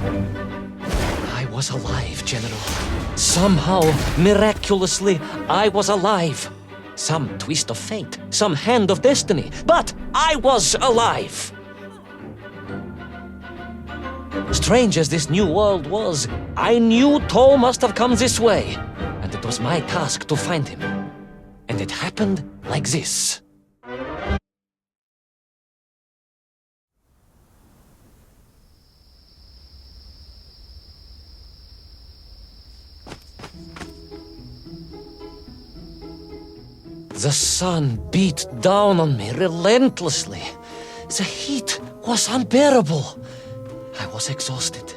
I was alive, General. Somehow, miraculously, I was alive. Some twist of fate, some hand of destiny, but I was alive. Strange as this new world was, I knew Toll must have come this way, and it was my task to find him. And it happened like this. The sun beat down on me relentlessly. The heat was unbearable. I was exhausted.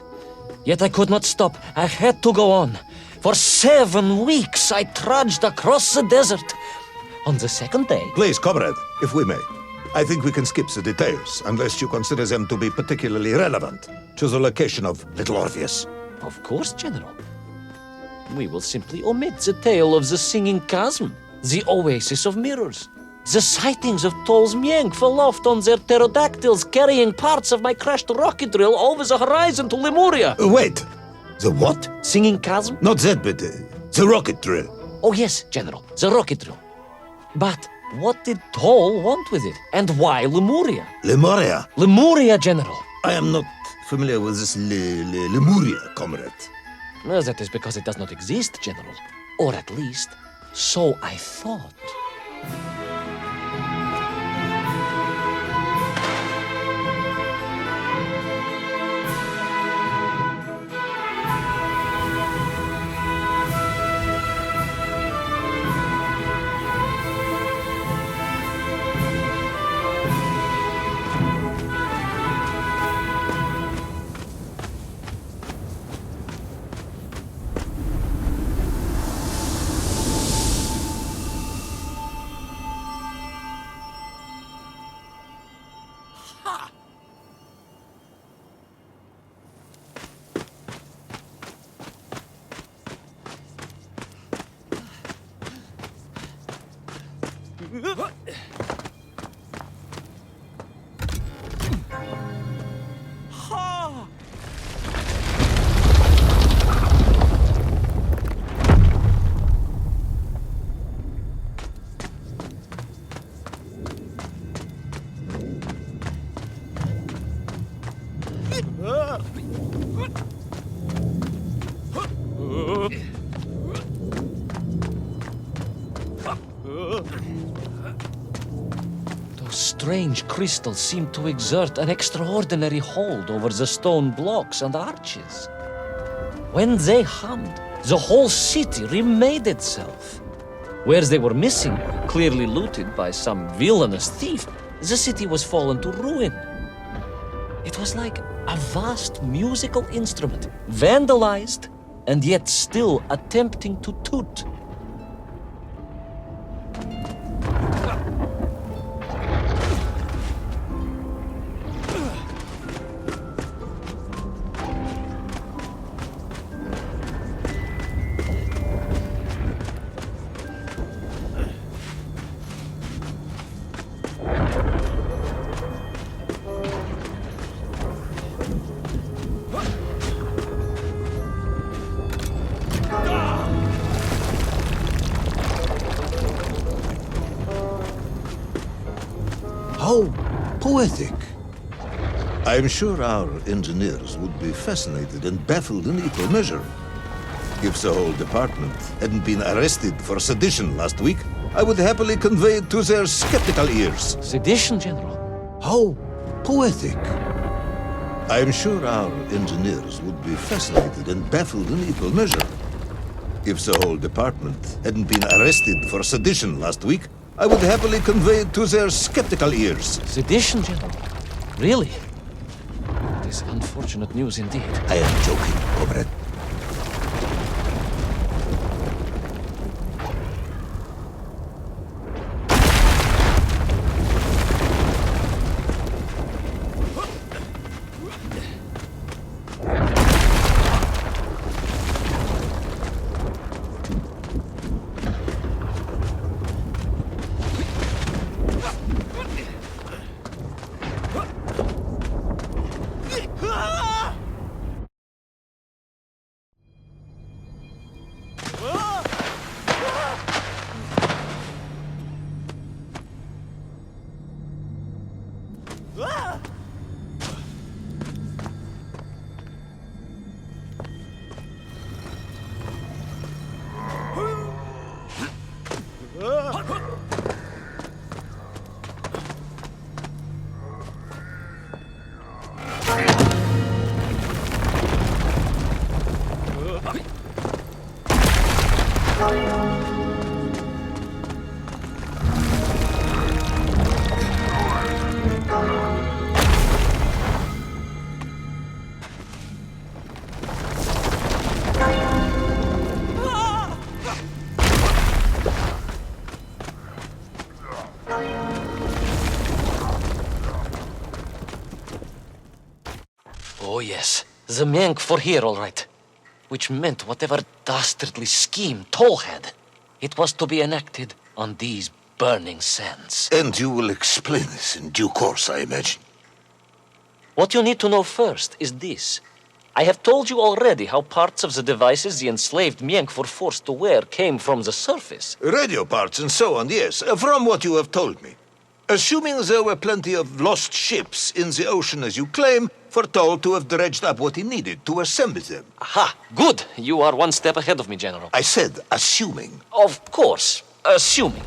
Yet I could not stop. I had to go on. For 7 weeks I trudged across the desert. On the second day... Please, comrade, if we may. I think we can skip the details, unless you consider them to be particularly relevant to the location of Little Orpheus. Of course, General. We will simply omit the tale of the singing chasm, the oasis of mirrors, the sightings of Toll's Myenk aloft on their pterodactyls carrying parts of my crashed rocket drill over the horizon to Lemuria. Wait! The what? Singing chasm? Not that bit, the rocket drill. Oh yes, General, the rocket drill. But what did Toll want with it? And why Lemuria? Lemuria? Lemuria, General. I am not familiar with this Lemuria, comrade. Well, that is because it does not exist, General. Or at least, so I thought. Those strange crystals seem to exert an extraordinary hold over the stone blocks and arches. When they hummed, the whole city remade itself. Where they were missing, clearly looted by some villainous thief, the city was fallen to ruin. It was like a vast musical instrument, vandalized, and yet still attempting to toot. How poetic. I'm sure our engineers would be fascinated and baffled in equal measure. If the whole department hadn't been arrested for sedition last week, I would happily convey it to their skeptical ears. Sedition, General? How poetic. I'm sure our engineers would be fascinated and baffled in equal measure. If the whole department hadn't been arrested for sedition last week, I would happily convey it to their skeptical ears. Sedition, General? Really? It is unfortunate news indeed. I am joking, comrade. Oh, yes. The Menk were here, all right. Which meant whatever dastardly scheme Toll had, it was to be enacted on these burning sands. And you will explain this in due course, I imagine. What you need to know first is this. I have told you already how parts of the devices the enslaved Menk were forced to wear came from the surface. Radio parts and so on, yes, from what you have told me. Assuming there were plenty of lost ships in the ocean as you claim, for Toll to have dredged up what he needed to assemble them. Aha! Good! You are one step ahead of me, General. I said assuming. Of course. Assuming.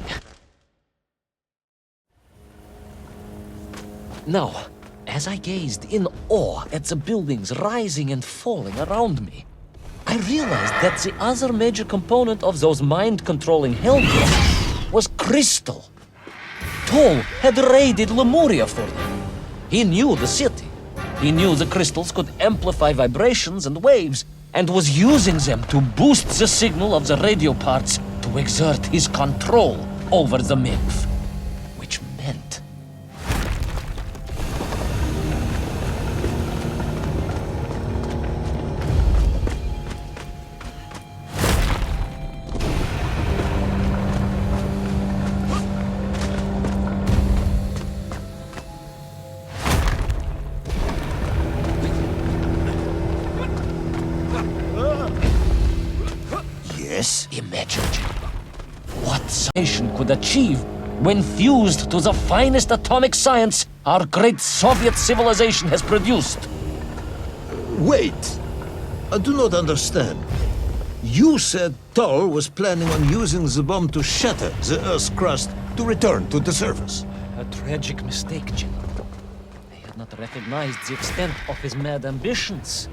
Now, as I gazed in awe at the buildings rising and falling around me, I realized that the other major component of those mind-controlling hellblocks was crystal. Toll had raided Lemuria for them. He knew the city. He knew the crystals could amplify vibrations and waves, and was using them to boost the signal of the radio parts to exert his control over the Nymph. Which meant... Yes? Imagine what nation could achieve when fused to the finest atomic science our great Soviet civilization has produced. Wait. I do not understand. You said Toll was planning on using the bomb to shatter the Earth's crust to return to the surface. A tragic mistake, General. I had not recognized the extent of his mad ambitions.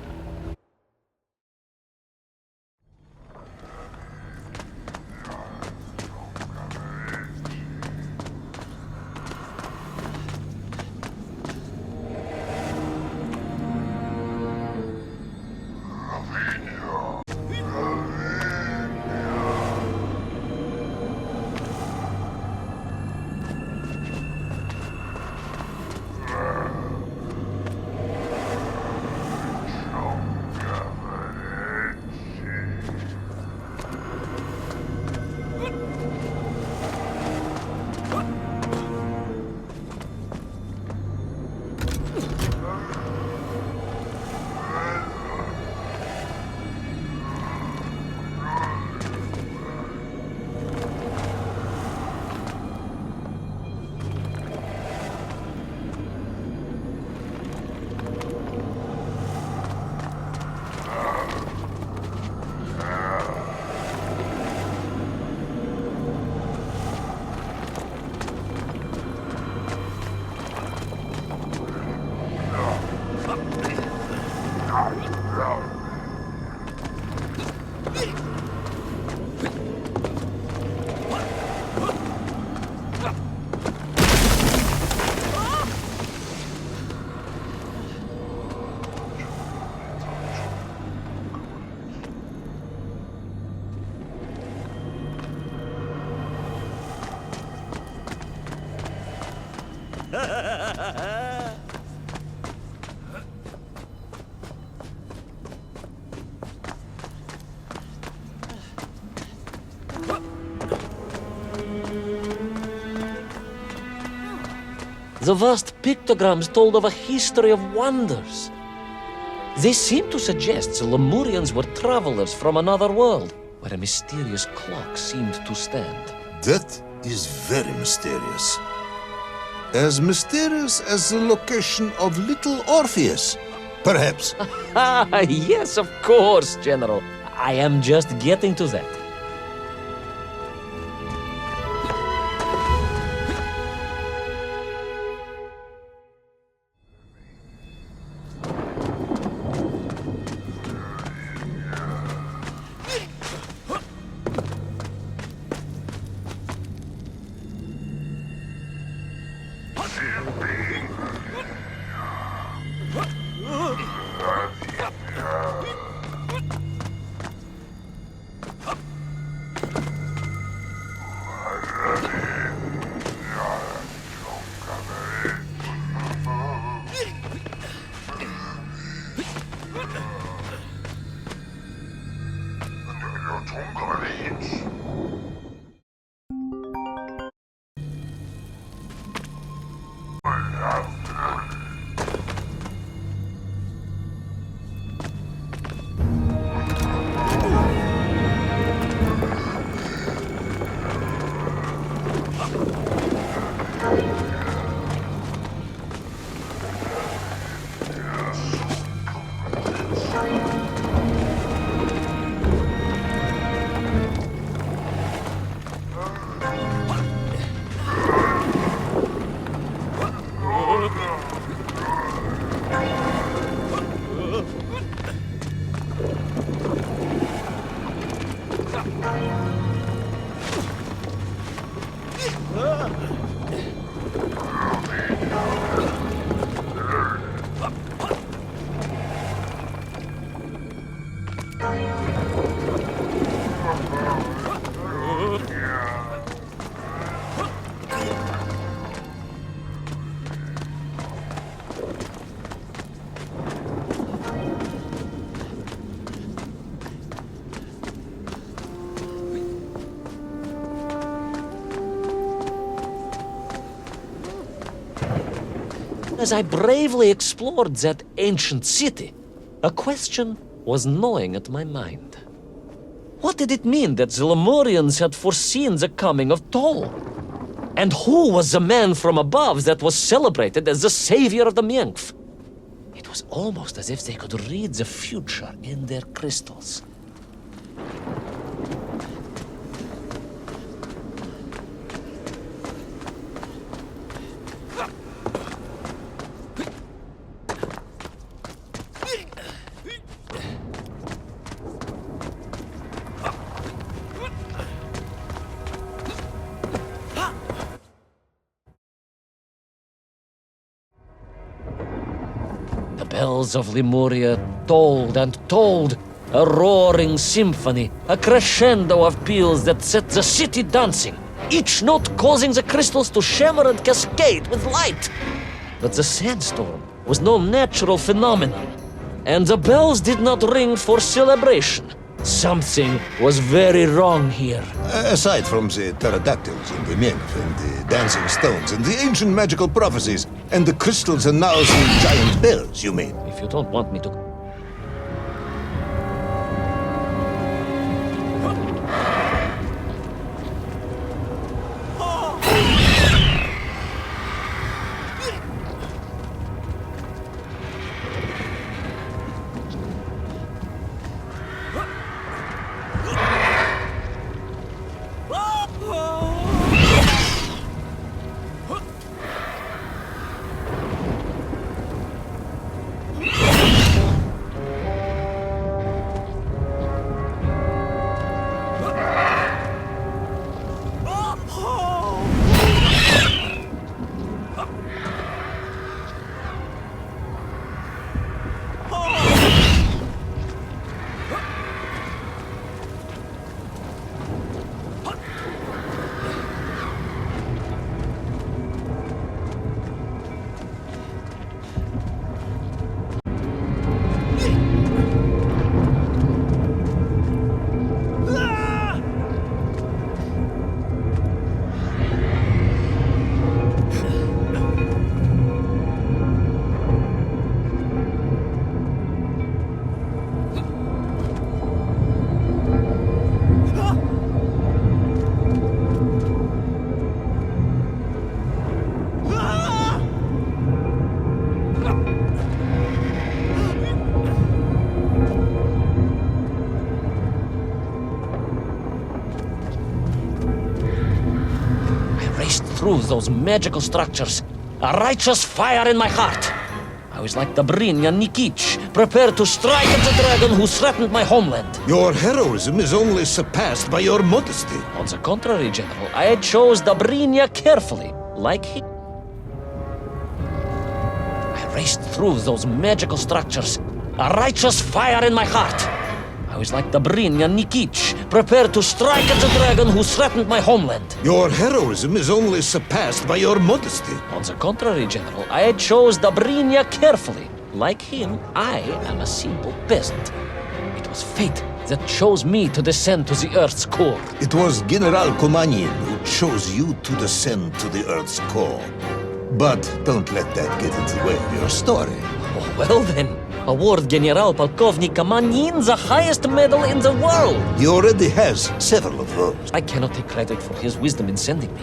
The vast pictograms told of a history of wonders. They seem to suggest the Lemurians were travelers from another world, where a mysterious clock seemed to stand. That is very mysterious. As mysterious as the location of Little Orpheus, perhaps. Yes, of course, General. I am just getting to that. As I bravely explored that ancient city, a question was gnawing at my mind. What did it mean that the Lemurians had foreseen the coming of Tol? And who was the man from above that was celebrated as the savior of the Miengf? It was almost as if they could read the future in their crystals. The bells of Lemuria tolled and tolled, a roaring symphony, a crescendo of peals that set the city dancing, each note causing the crystals to shimmer and cascade with light. But the sandstorm was no natural phenomenon, and the bells did not ring for celebration. Something was very wrong here. Aside from the pterodactyls and the Miengf and the dancing stones and the ancient magical prophecies and the crystals and now the giant bells, you mean? If you don't want me to... Through those magical structures, a righteous fire in my heart. I was like the Brinya Nikich, prepared to strike at the dragon who threatened my homeland. Your heroism is only surpassed by your modesty. On the contrary, General, I chose the Brinya carefully, like he... I raced through those magical structures, a righteous fire in my heart. I was like the Brinya Nikich, prepared to strike at the dragon who threatened my homeland. Your heroism is only surpassed by your modesty. On the contrary, General, I chose the Brinya carefully. Like him, I am a simple peasant. It was fate that chose me to descend to the Earth's core. It was General Komanin who chose you to descend to the Earth's core. But don't let that get in the way of your story. Oh, well then, award General Polkovnik Kamanin the highest medal in the world. He already has several of those. I cannot take credit for his wisdom in sending me.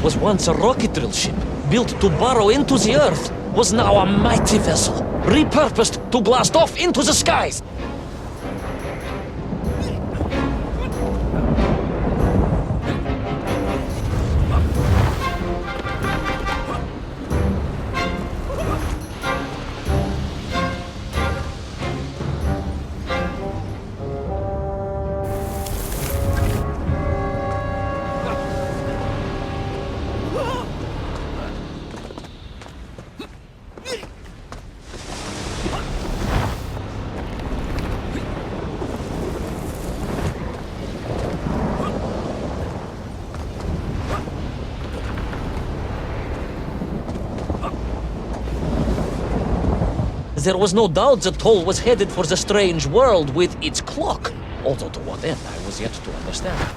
Was once a rocket drill ship, built to burrow into the Earth, was now a mighty vessel, repurposed to blast off into the skies. There was no doubt that Toll was headed for the strange world with its clock, although to what end I was yet to understand.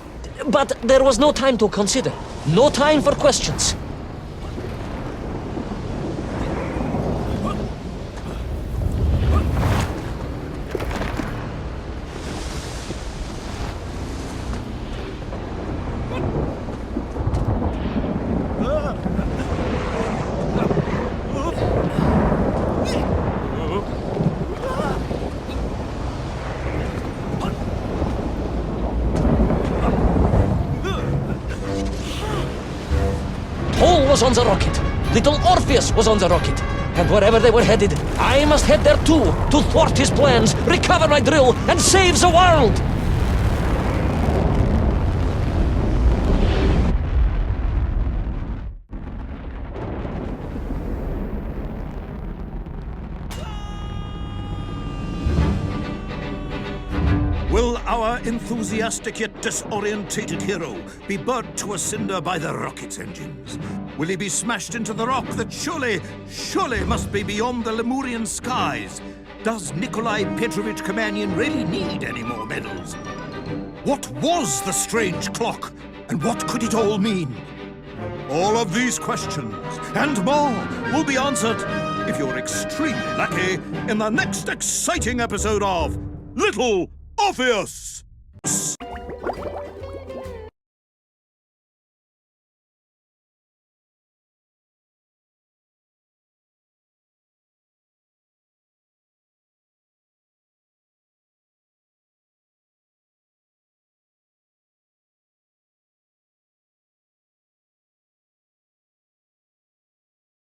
But there was no time to consider, no time for questions. Was on the rocket. Little Orpheus was on the rocket. And wherever they were headed, I must head there too, to thwart his plans, recover my drill, and save the world! Will our enthusiastic yet disorientated hero be burnt to a cinder by the rocket's engines? Will he be smashed into the rock that surely must be beyond the Lemurian skies? Does Nikolai Petrovich Kamanin really need any more medals? What was the strange clock, and what could it all mean? All of these questions, and more, will be answered, if you're extremely lucky, in the next exciting episode of Little Orpheus!